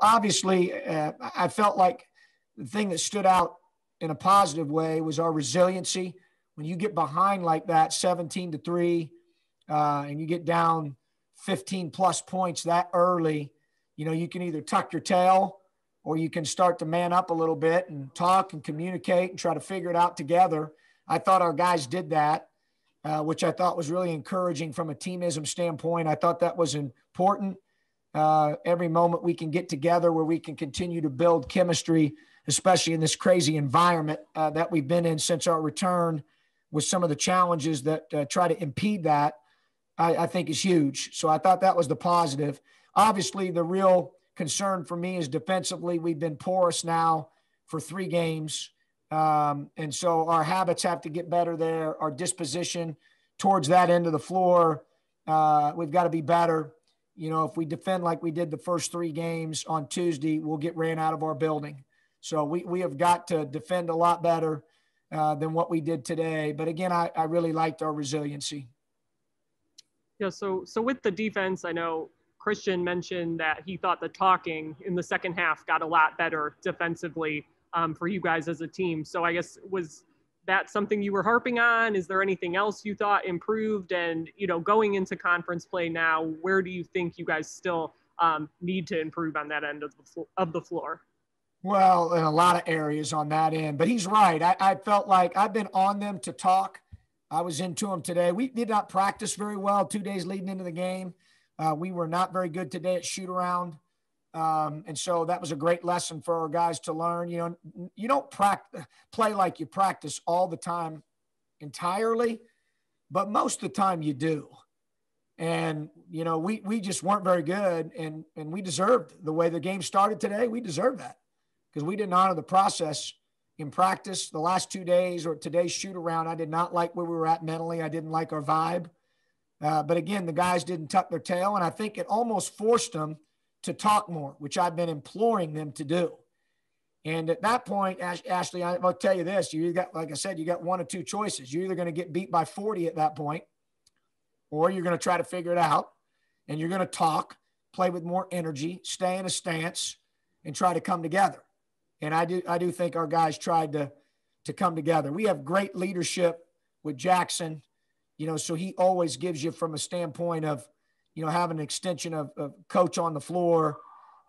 obviously, I felt like the thing that stood out in a positive way was our resiliency. When you get behind like that, 17-3, and you get down 15 plus points that early, you can either tuck your tail or you can start to man up a little bit and talk and communicate and try to figure it out together. I thought our guys did that, which I thought was really encouraging from a teamism standpoint. I thought that was important. Every moment we can get together where we can continue to build chemistry, especially in this crazy environment that we've been in since our return, with some of the challenges that try to impede that, I think is huge. So I thought that was the positive. Obviously, the real concern for me is defensively. We've been porous now for 3 games. And so our habits have to get better there. Our disposition towards that end of the floor, we've got to be better. If we defend like we did the first 3 games on Tuesday, we'll get ran out of our building. So we have got to defend a lot better than what we did today. But again, I really liked our resiliency. Yeah, so with the defense, I know Cristian mentioned that he thought the talking in the second half got a lot better defensively for you guys as a team. So I guess, was that something you were harping on? Is there anything else you thought improved? And, going into conference play now, where do you think you guys still need to improve on that end of the floor? Well, in a lot of areas on that end, but he's right. I felt like I've been on them to talk. I was into them today. We did not practice very well 2 days leading into the game. We were not very good today at shoot around. And so that was a great lesson for our guys to learn. You don't play like you practice all the time entirely, but most of the time you do. And, we just weren't very good, and we deserved the way the game started today. We deserved that because we didn't honor the process in practice the last 2 days or today's shoot around. I did not like where we were at mentally. I didn't like our vibe. But again, the guys didn't tuck their tail, and I think it almost forced them to talk more, which I've been imploring them to do. And at that point, Ashley, I'll tell you this, you got, like I said, you got 1 or 2 choices. You're either going to get beat by 40 at that point, or you're going to try to figure it out, and you're going to talk, play with more energy, stay in a stance, and try to come together. And I do think our guys tried to come together. We have great leadership with Jackson, so he always gives you from a standpoint of, having an extension of coach on the floor.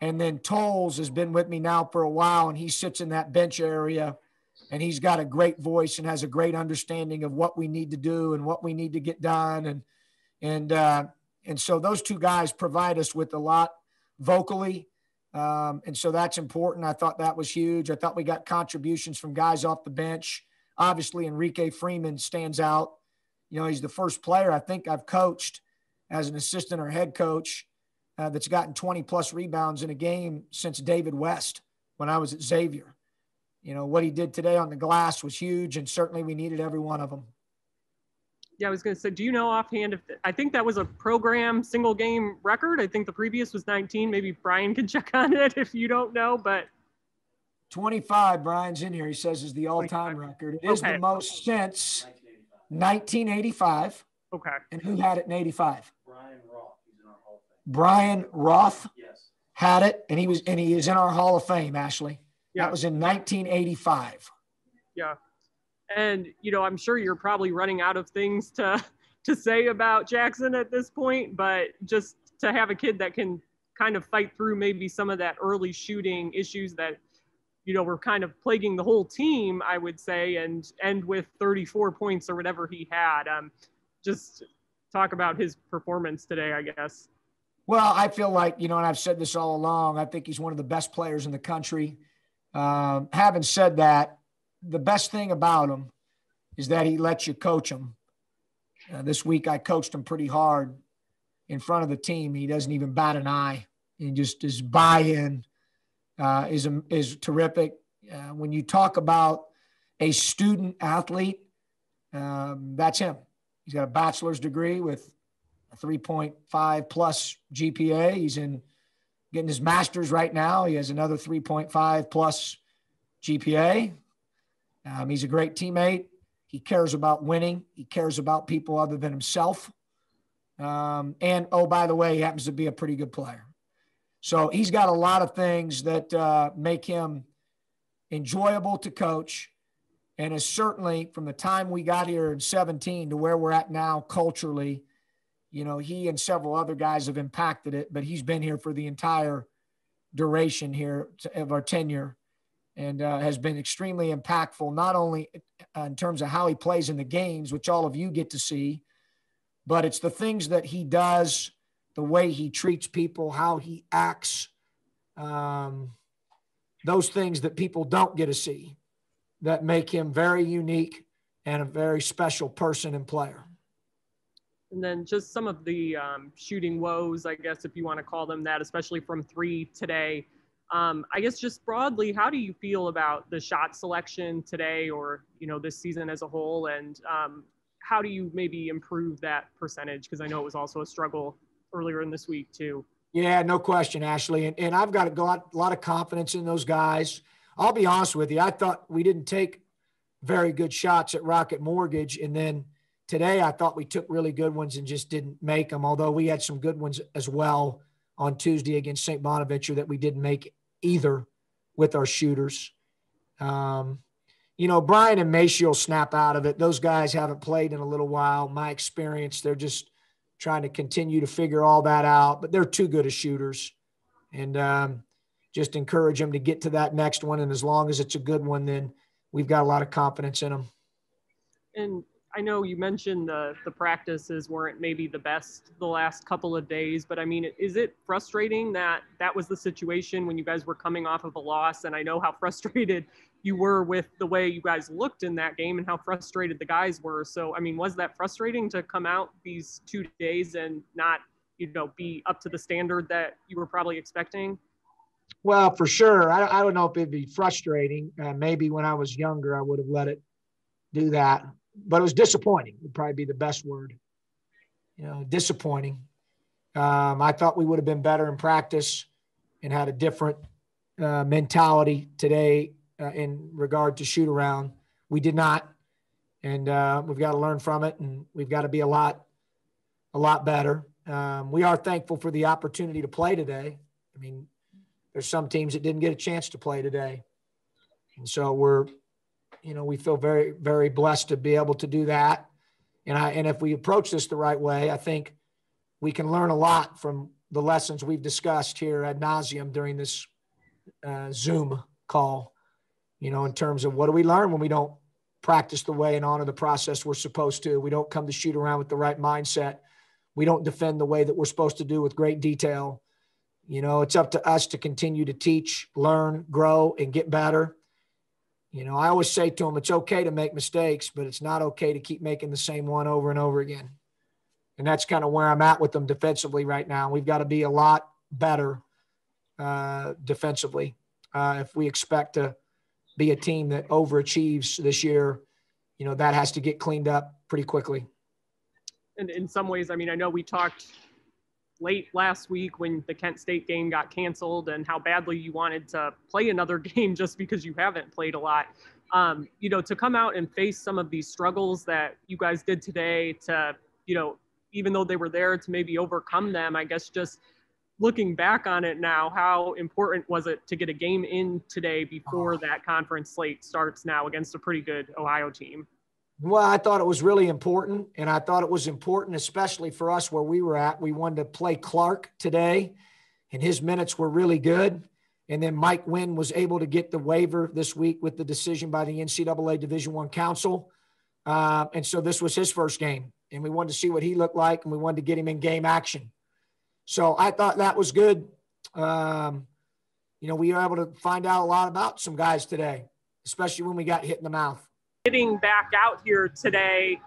And then Tolles has been with me now for a while, and he sits in that bench area, and he's got a great voice and has a great understanding of what we need to do and what we need to get done. And so those 2 guys provide us with a lot vocally. And so that's important. I thought that was huge. I thought we got contributions from guys off the bench. Obviously, Enrique Freeman stands out. He's the first player I think I've coached as an assistant or head coach that's gotten 20-plus rebounds in a game since David West when I was at Xavier. What he did today on the glass was huge, and certainly we needed every one of them. Yeah, I was going to say, do you know offhand I think that was a program single game record? I think the previous was 19. Maybe Brian can check on it if you don't know, but 25, Brian's in here. He says is the all-time record. It is the most since 1985. Okay. And who had it in 85? Brian Roth. He's in our Hall of Fame. Brian Roth Yes. had it, and he is in our Hall of Fame, Ashley. Yeah. That was in 1985. Yeah. And, I'm sure you're probably running out of things to say about Jackson at this point, but just to have a kid that can kind of fight through maybe some of that early shooting issues that, were kind of plaguing the whole team, I would say, and end with 34 points or whatever he had. Just talk about his performance today, I guess. Well, I feel like, and I've said this all along, I think he's one of the best players in the country. Having said that, the best thing about him is that he lets you coach him. This week I coached him pretty hard in front of the team. He doesn't even bat an eye. He just his buy-in is terrific. When you talk about a student athlete, that's him. He's got a bachelor's degree with a 3.5 plus GPA. He's getting his master's right now. He has another 3.5 plus GPA. He's a great teammate. He cares about winning. He cares about people other than himself. And, oh, by the way, he happens to be a pretty good player. So he's got a lot of things that make him enjoyable to coach, and is certainly, from the time we got here in 17 to where we're at now culturally, he and several other guys have impacted it, but he's been here for the entire duration here of our tenure, and has been extremely impactful, not only in terms of how he plays in the games, which all of you get to see, but it's the things that he does, the way he treats people, how he acts, those things that people don't get to see that make him very unique and a very special person and player. And then just some of the shooting woes, I guess, if you want to call them that, especially from three today. I guess just broadly, how do you feel about the shot selection today, or, this season as a whole? And how do you maybe improve that percentage? Because I know it was also a struggle earlier in this week too. Yeah, no question, Ashley. And I've got a lot of confidence in those guys. I'll be honest with you. I thought we didn't take very good shots at Rocket Mortgage. And then today I thought we took really good ones and just didn't make them, although we had some good ones as well on Tuesday against St. Bonaventure that we didn't make either with our shooters. Brian and Macy will snap out of it. Those guys haven't played in a little while. My experience, they're just trying to continue to figure all that out, but they're too good as shooters. And just encourage them to get to that next one. And as long as it's a good one, then we've got a lot of confidence in them. And I know you mentioned the practices weren't maybe the best the last couple of days, but I mean, is it frustrating that was the situation when you guys were coming off of a loss? And I know how frustrated you were with the way you guys looked in that game and how frustrated the guys were. So, I mean, was that frustrating to come out these 2 days and not, be up to the standard that you were probably expecting? Well, for sure. I don't know if it'd be frustrating. Maybe when I was younger, I would have let it do that. But it was disappointing would probably be the best word. Disappointing. I thought we would have been better in practice and had a different mentality today in regard to shoot around. We did not. And we've got to learn from it, and we've got to be a lot better. We are thankful for the opportunity to play today. I mean, there's some teams that didn't get a chance to play today. And so we feel very, very blessed to be able to do that. And if we approach this the right way, I think we can learn a lot from the lessons we've discussed here ad nauseum during this Zoom call, in terms of what do we learn when we don't practice the way and honor the process we're supposed to. We don't come to shoot around with the right mindset. We don't defend the way that we're supposed to do with great detail. It's up to us to continue to teach, learn, grow, and get better. I always say to them, it's okay to make mistakes, but it's not okay to keep making the same one over and over again. And that's kind of where I'm at with them defensively right now. We've got to be a lot better defensively if we expect to be a team that overachieves this year. That has to get cleaned up pretty quickly. And in some ways, I mean, I know we talked late last week when the Kent State game got canceled and how badly you wanted to play another game just because you haven't played a lot. To come out and face some of these struggles that you guys did today to, even though they were there, to maybe overcome them, I guess just looking back on it now, how important was it to get a game in today before that conference slate starts now against a pretty good Ohio team? Well, I thought it was really important, and I thought it was important, especially for us where we were at. We wanted to play Clark today, and his minutes were really good. And then Mike Wynn was able to get the waiver this week with the decision by the NCAA Division I Council. And so this was his first game, and we wanted to see what he looked like, and we wanted to get him in game action. So I thought that was good. We were able to find out a lot about some guys today, especially when we got hit in the mouth. Getting back out here today,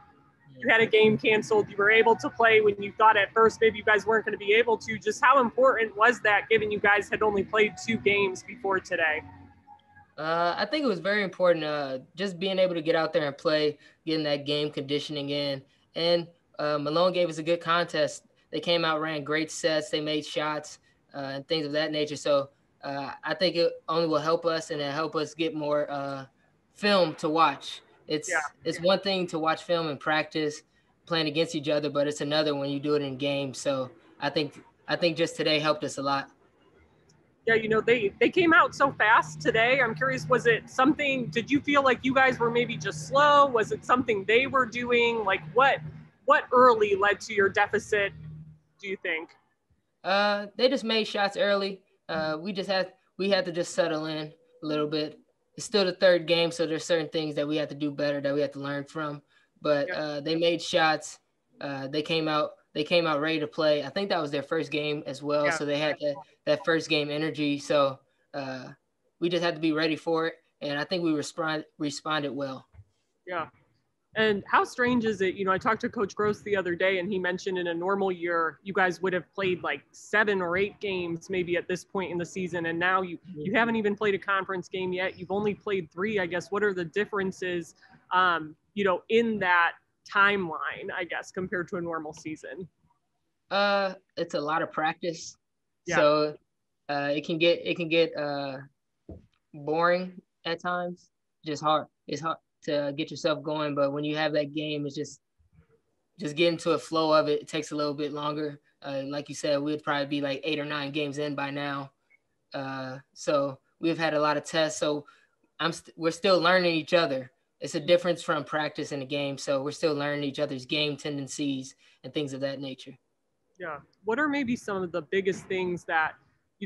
you had a game canceled. You were able to play when you thought at first maybe you guys weren't going to be able to. Just how important was that, given you guys had only played 2 games before today? I think it was very important, just being able to get out there and play, getting that game conditioning in. And Malone gave us a good contest. They came out, ran great sets. They made shots and things of that nature. So I think it only will help us, and it'll help us get more film to watch. It's one thing to watch film and practice playing against each other, but it's another when you do it in games. So I think just today helped us a lot. Yeah, they came out so fast today. I'm curious, was it something, did you feel like you guys were maybe just slow? Was it something they were doing? Like what early led to your deficit, do you think? They just made shots early. We had to just settle in a little bit. It's still the third game, so there's certain things that we have to do better, that we have to learn from. But they made shots. They came out ready to play. I think that was their first game as well, so they had that first game energy. So we just had to be ready for it, and I think we responded well. Yeah. And how strange is it? I talked to Coach Groce the other day, and he mentioned in a normal year, you guys would have played like 7 or 8 games maybe at this point in the season. And now you haven't even played a conference game yet. You've only played 3, I guess. What are the differences, in that timeline, I guess, compared to a normal season? It's a lot of practice. Yeah. So it can get boring at times. Just hard. It's hard to get yourself going, but when you have that game, it's just get into a flow of it. It takes a little bit longer. Like you said, we'd probably be like 8 or 9 games in by now. So we've had a lot of tests. So we're still learning each other. It's a difference from practice and a game. So we're still learning each other's game tendencies and things of that nature. Yeah. What are maybe some of the biggest things that,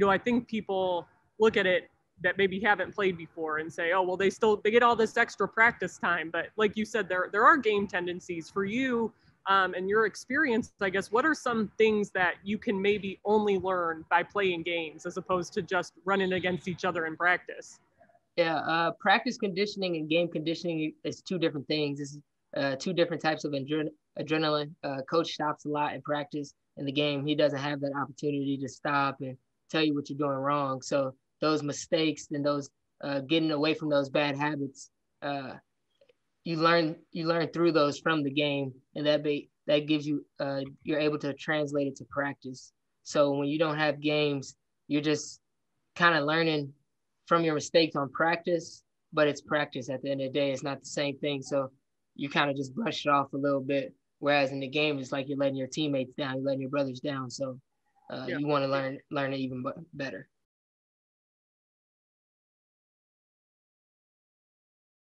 I think people look at it that maybe haven't played before and say, oh, well, they get all this extra practice time. But like you said, there are game tendencies for you and your experience, I guess. What are some things that you can maybe only learn by playing games as opposed to just running against each other in practice? Yeah, practice conditioning and game conditioning is 2 different things. It's 2 different types of adrenaline. Coach stops a lot in practice. In the game, he doesn't have that opportunity to stop and tell you what you're doing wrong. So those mistakes and those getting away from those bad habits, you learn through those from the game, and that gives you you're able to translate it to practice. So when you don't have games, you're just kind of learning from your mistakes on practice, but it's practice at the end of the day. It's not the same thing. So you kind of just brush it off a little bit. Whereas in the game, it's like you're letting your teammates down, you're letting your brothers down. So you want to learn it even better.